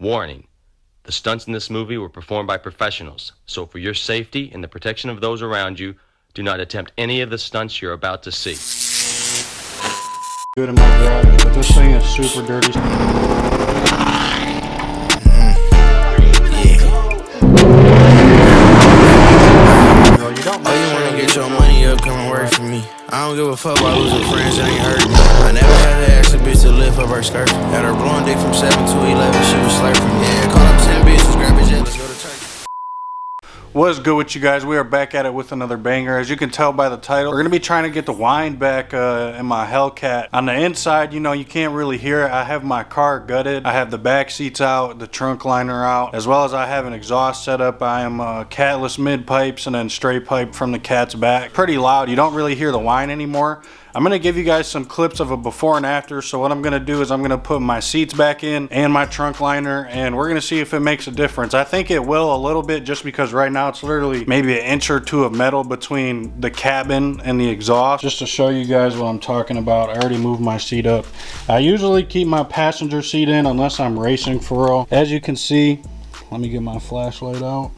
Warning: the stunts in this movie were performed by professionals, so for your safety and the protection of those around you, do not attempt any of the stunts you're about to see. Good in my garage, but this thing is super dirty. You wanna get your money up, come and work for me. I don't give a fuck about losing friends that ain't hurt me. I never had to ask a bitch to lift up her skirt. Had her blowing dick from 7 to 11, she was slurping. Yeah, call up 10 bitches, grab a jet, let's go to Turkey. What's good with you guys? We are back at it with another banger. As you can tell by the title, we're going to be trying to get the whine back in my Hellcat. On the inside, you know, you can't really hear it. I have my car gutted. I have the back seats out, the trunk liner out, as well as I have an exhaust set up. I am catless mid pipes and then straight pipe from the cat's back. Pretty loud. You don't really hear the whine anymore. I'm going to give you guys some clips of a before and after. So what I'm going to do is I'm going to put my seats back in and my trunk liner, and we're going to see if it makes a difference. I think it will a little bit, just because right now it's literally maybe an inch or two of metal between the cabin and the exhaust. Just to show you guys what I'm talking about, I already moved my seat up. I usually keep my passenger seat in unless I'm racing for real. As you can see, let me get my flashlight out.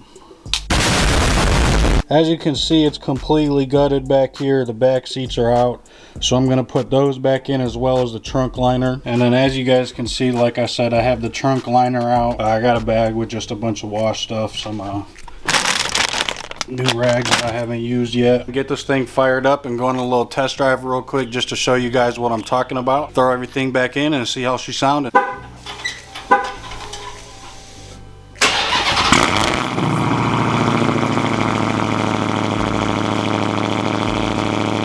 As you can see, it's completely gutted back here. The back seats are out. So I'm going to put those back in, as well as the trunk liner. And then as you guys can see, like I said, I have the trunk liner out. I got a bag with just a bunch of wash stuff, some new rags that I haven't used yet. Get this thing fired up and go on a little test drive real quick, just to show you guys what I'm talking about. Throw everything back in and see how she sounded.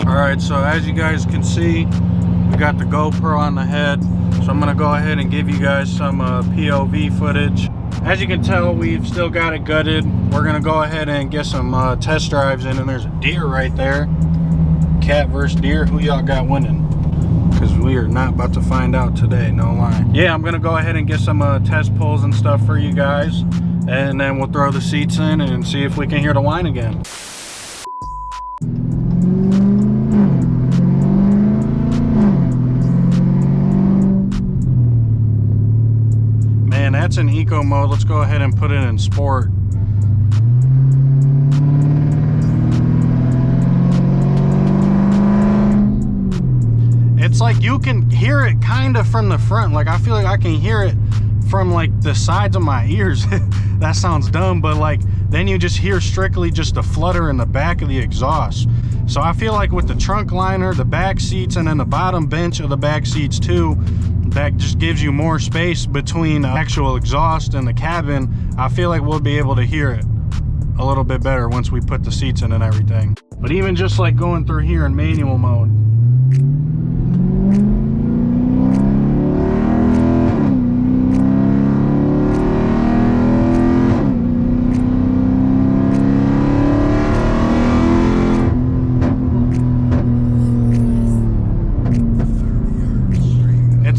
Alright, so as you guys can see, we got the GoPro on the head. So I'm going to go ahead and give you guys some POV footage. As you can tell, we've still got it gutted. We're going to go ahead and get some test drives in, and there's a deer right there. Cat versus deer, who y'all got winning? Because we are not about to find out today, no lie. Yeah, I'm going to go ahead and get some test pulls and stuff for you guys. And then we'll throw the seats in and see if we can hear the whine again. That's in eco mode. Let's go ahead and put it in sport. It's like you can hear it kind of from the front. Like I feel like I can hear it from like the sides of my ears. That sounds dumb, but like then you just hear strictly just a flutter in the back of the exhaust. So I feel like with the trunk liner, the back seats, and then the bottom bench of the back seats too, that just gives you more space between the actual exhaust and the cabin. I feel like we'll be able to hear it a little bit better once we put the seats in and everything. But even just like going through here in manual mode,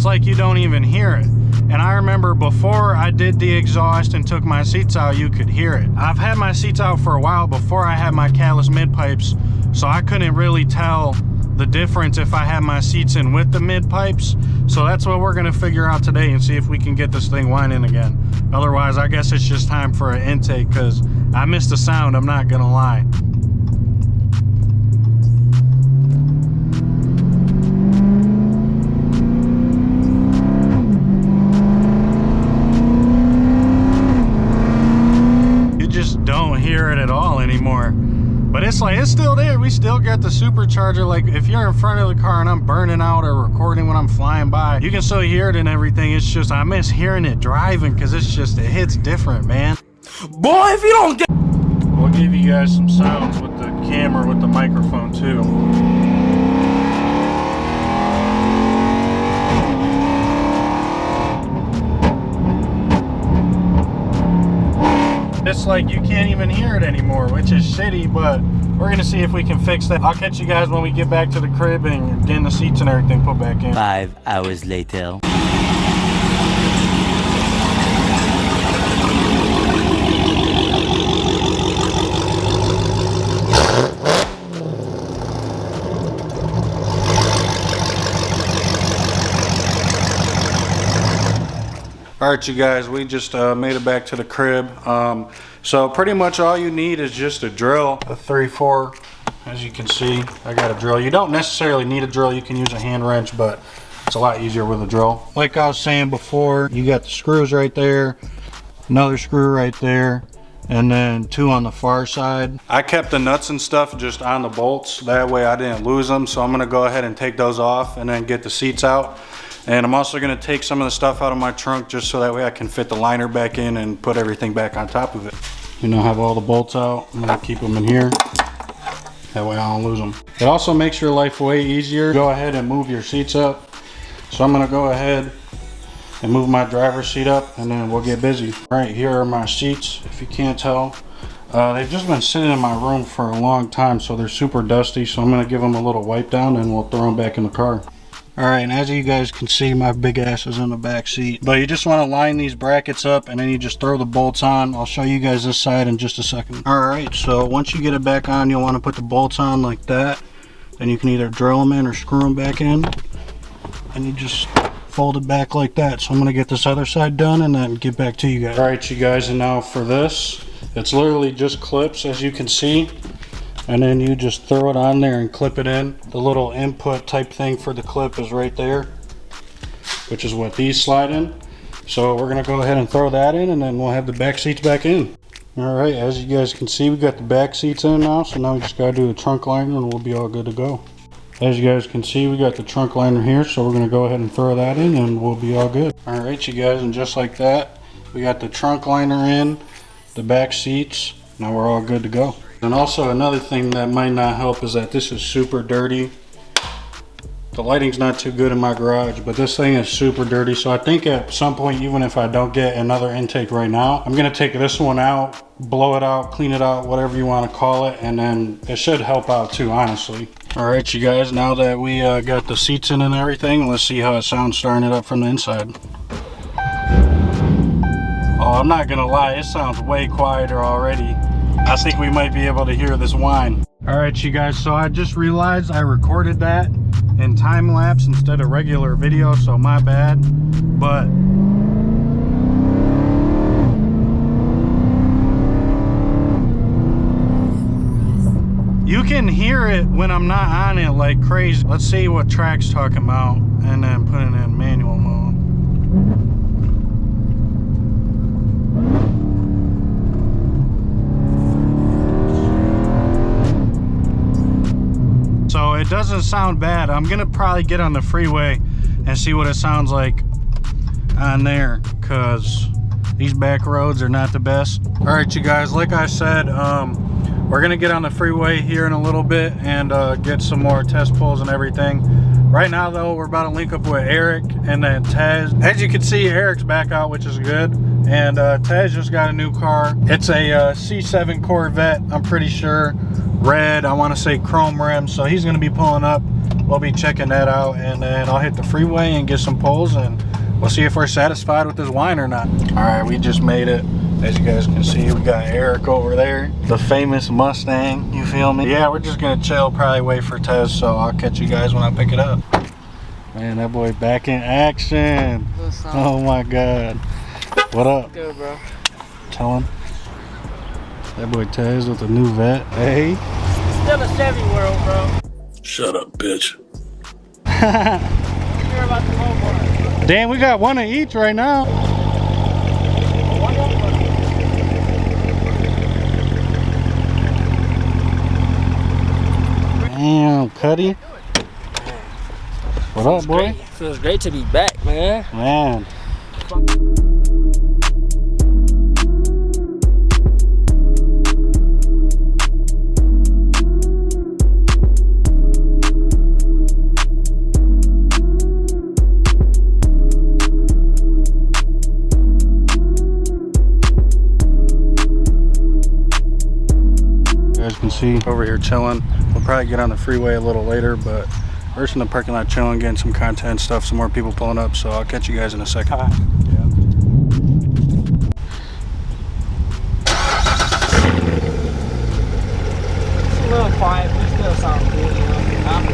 like you don't even hear it. And I remember before I did the exhaust and took my seats out, you could hear it. I've had my seats out for a while before I had my catless mid pipes, so I couldn't really tell the difference if I had my seats in with the mid pipes. So that's what we're gonna figure out today and see if we can get this thing whining again. Otherwise, I guess it's just time for an intake, because I missed the sound, I'm not gonna lie. Don't hear it at all anymore, but it's like it's still there. We still got the supercharger. Like if you're in front of the car and I'm burning out or recording when I'm flying by, you can still hear it and everything. It's just I miss hearing it driving, because it's just, it hits different, man. Boy, if you don't get... We'll give you guys some sounds with the camera, with the microphone too. It's like you can't even hear it anymore, which is shitty, but we're gonna see if we can fix that. I'll catch you guys when we get back to the crib and getting the seats and everything put back in. 5 hours later. All right, you guys, we just made it back to the crib. So pretty much all you need is just a drill, a 3/4. As you can see, I got a drill. You don't necessarily need a drill. You can use a hand wrench, but it's a lot easier with a drill. Like I was saying before, you got the screws right there, another screw right there, and then 2 on the far side. I kept the nuts and stuff just on the bolts. That way I didn't lose them. So I'm gonna go ahead and take those off and then get the seats out. And I'm also gonna take some of the stuff out of my trunk just so that way I can fit the liner back in and put everything back on top of it. You know, have all the bolts out. I'm gonna keep them in here. That way I don't lose them. It also makes your life way easier. Go ahead and move your seats up. So I'm gonna go ahead and move my driver's seat up and then we'll get busy. All right, here are my seats, if you can't tell. They've just been sitting in my room for a long time, so they're super dusty. So I'm gonna give them a little wipe down and we'll throw them back in the car. All right, and as you guys can see, my big ass is in the back seat. But you just want to line these brackets up and then you just throw the bolts on. I'll show you guys this side in just a second. All right, so once you get it back on, you'll want to put the bolts on like that. Then you can either drill them in or screw them back in. And you just fold it back like that. So I'm gonna get this other side done and then get back to you guys. All right, you guys, and now for this, it's literally just clips, as you can see. And then you just throw it on there and clip it in. The little input type thing for the clip is right there, which is what these slide in. So we're gonna go ahead and throw that in and then we'll have the back seats back in. All right, as you guys can see, we got the back seats in now. So now we just gotta do the trunk liner and we'll be all good to go. As you guys can see, we got the trunk liner here. So we're gonna go ahead and throw that in and we'll be all good. All right, you guys, and just like that, we got the trunk liner in, the back seats. Now we're all good to go. And also another thing that might not help is that this is super dirty. The lighting's not too good in my garage, but this thing is super dirty. So I think at some point, even if I don't get another intake right now, I'm gonna take this one out, blow it out, clean it out, whatever you wanna call it, and then it should help out too, honestly. All right, you guys, now that we got the seats in and everything, let's see how it sounds starting it up from the inside. Oh, I'm not gonna lie, it sounds way quieter already. I think we might be able to hear this whine. All right, you guys, so I just realized I recorded that in time lapse instead of regular video, so my bad. But you can hear it when I'm not on it like crazy. Let's see what track's talking about and then put it in manual mode. So it doesn't sound bad. I'm gonna probably get on the freeway and see what it sounds like on there, because these back roads are not the best. All right, you guys, like I said, we're gonna get on the freeway here in a little bit and get some more test pulls and everything. Right now though, we're about to link up with Eric and then Taz. As you can see, Eric's back out, which is good. And Taz just got a new car. It's a C7 Corvette, I'm pretty sure. Red, I want to say chrome rims. So he's going to be pulling up. We'll be checking that out. And then I'll hit the freeway and get some pulls. And we'll see if we're satisfied with this wine or not. All right, we just made it. As you guys can see, we got Eric over there. The famous Mustang, you feel me? Yeah, we're just going to chill, probably wait for Tez. So I'll catch you guys when I pick it up. Man, that boy back in action. Oh my God. What up? Good, bro. Tell him. That boy Tez with a new vet. Hey. Still a Chevy world, bro. Shut up, bitch. Hear about the Mopar. Damn, we got one of each right now. Damn, Cuddy. What up, boy? Feels great to be back, man. Man. See over here chilling. We'll probably get on the freeway a little later, but we're just in the parking lot chilling, getting some content stuff, some more people pulling up, so I'll catch you guys in a second. Yeah. It's a little quiet, but it still sounds good, you know. I'm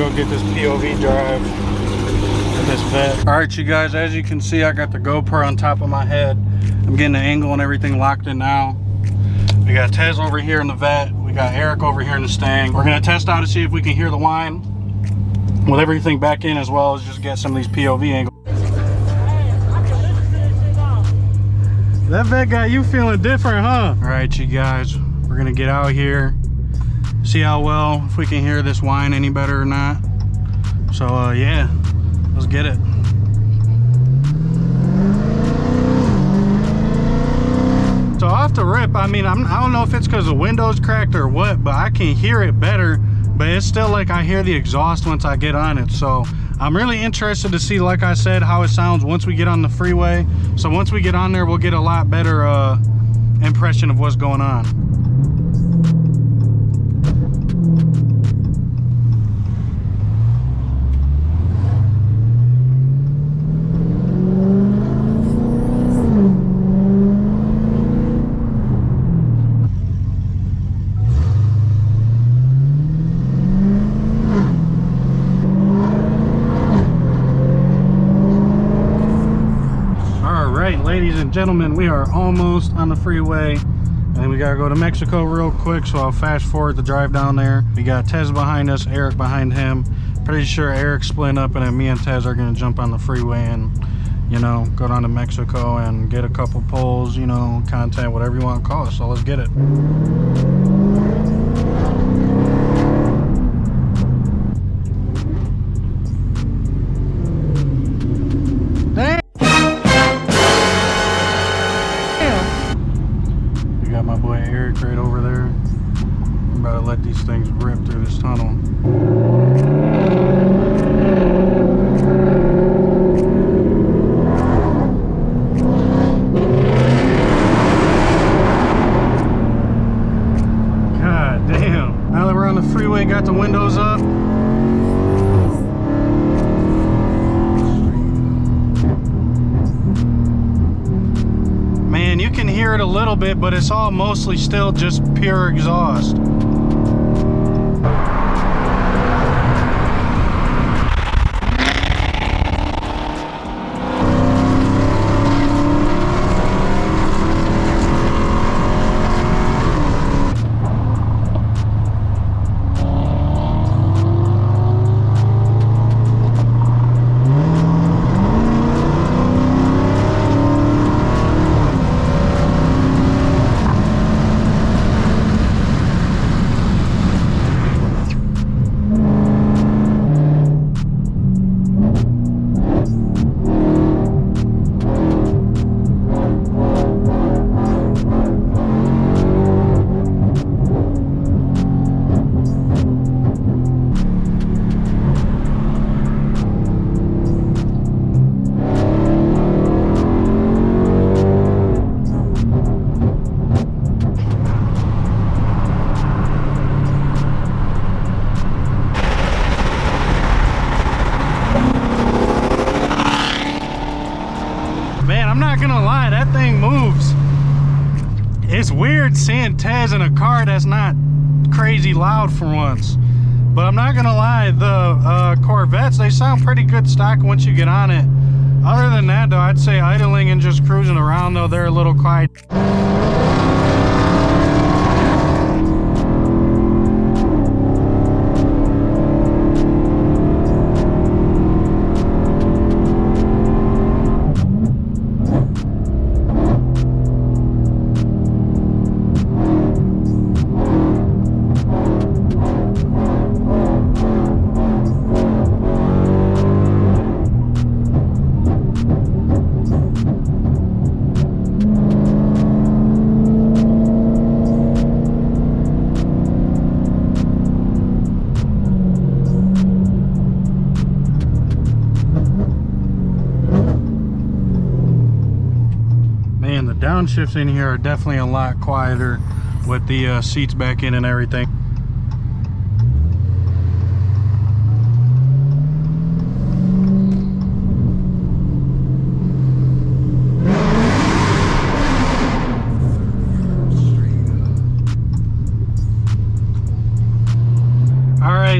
go get this POV drive with this vet. All right, you guys, as you can see, I got the GoPro on top of my head. I'm getting the angle and everything locked in now. We got Tez over here in the vet. We got Eric over here in the Stang. We're gonna test out to see if we can hear the whine with everything back in, as well as just get some of these POV angles. That vet got you feeling different, huh? All right, you guys, we're gonna get out here, see how well, if we can hear this whine any better or not. So yeah, let's get it. So off the rip, I mean, I don't know if it's because the window's cracked or what, but I can hear it better, but it's still like I hear the exhaust once I get on it. So I'm really interested to see, like I said, how it sounds once we get on the freeway. So once we get on there, we'll get a lot better impression of what's going on. Ladies and gentlemen, we are almost on the freeway, and then we gotta go to Mexico real quick, so I'll fast forward the drive down there. We got Tez behind us, Eric behind him. Pretty sure Eric's splitting up, and then me and Tez are gonna jump on the freeway and, you know, go down to Mexico and get a couple pulls, you know, content, whatever you want to call it. So let's get it. Right over there. I'm about to let these things rip through this tunnel. God damn. Now that we're on the freeway, got the windows up. Man, you can hear it a little bit, but it's all mostly still just pure exhaust. It's weird seeing Tez in a car that's not crazy loud for once. But I'm not gonna lie, the Corvettes, they sound pretty good stock once you get on it. Other than that though, I'd say idling and just cruising around though, they're a little quiet. Downshifts in here are definitely a lot quieter with the seats back in and everything.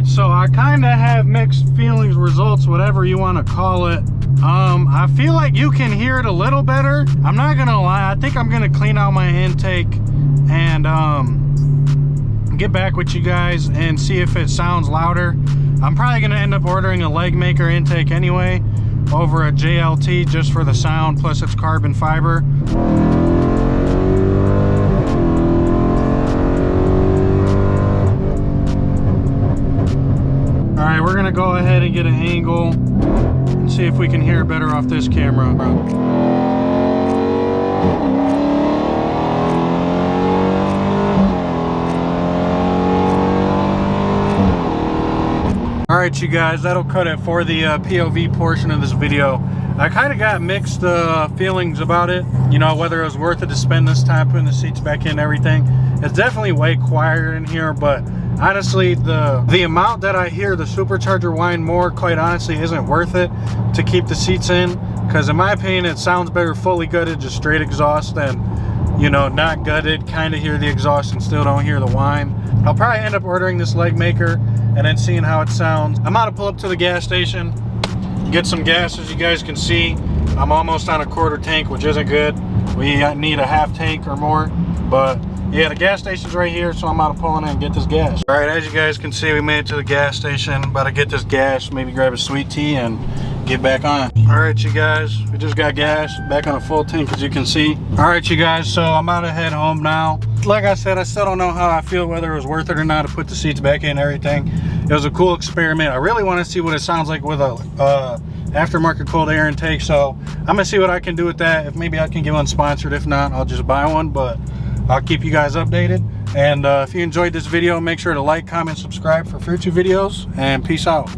Alright, so I kind of have mixed feelings, results, whatever you want to call it. I feel like you can hear it a little better. I'm not gonna lie, I think I'm gonna clean out my intake and get back with you guys and see if it sounds louder. I'm probably gonna end up ordering a leg maker intake anyway over a JLT just for the sound, plus it's carbon fiber. All right, we're gonna go ahead and get an angle and see if we can hear better off this camera. All right, you guys, that'll cut it for the POV portion of this video. I kind of got mixed feelings about it, you know, whether it was worth it to spend this time putting the seats back in and everything. It's definitely way quieter in here, but honestly, the amount that I hear the supercharger whine more, quite honestly, isn't worth it to keep the seats in, because in my opinion, it sounds better fully gutted, just straight exhaust, than, you know, not gutted, kind of hear the exhaust and still don't hear the whine. I'll probably end up ordering this leg maker and then seeing how it sounds. I'm about to pull up to the gas station, get some gas. As you guys can see, I'm almost on a quarter tank, which isn't good. We need a half tank or more, but yeah, the gas station's right here, so I'm out of pulling in and get this gas. All right, as you guys can see, we made it to the gas station. About to get this gas, maybe grab a sweet tea and get back on. All right, you guys, we just got gas, back on a full tank, as you can see. All right, you guys, so I'm about to head home now. Like I said, I still don't know how I feel, whether it was worth it or not to put the seats back in and everything. It was a cool experiment. I really want to see what it sounds like with a aftermarket cold air intake, so I'm gonna see what I can do with that. If maybe I can get one sponsored, if not, I'll just buy one, but I'll keep you guys updated. And if you enjoyed this video, make sure to like, comment, subscribe for future videos, and peace out.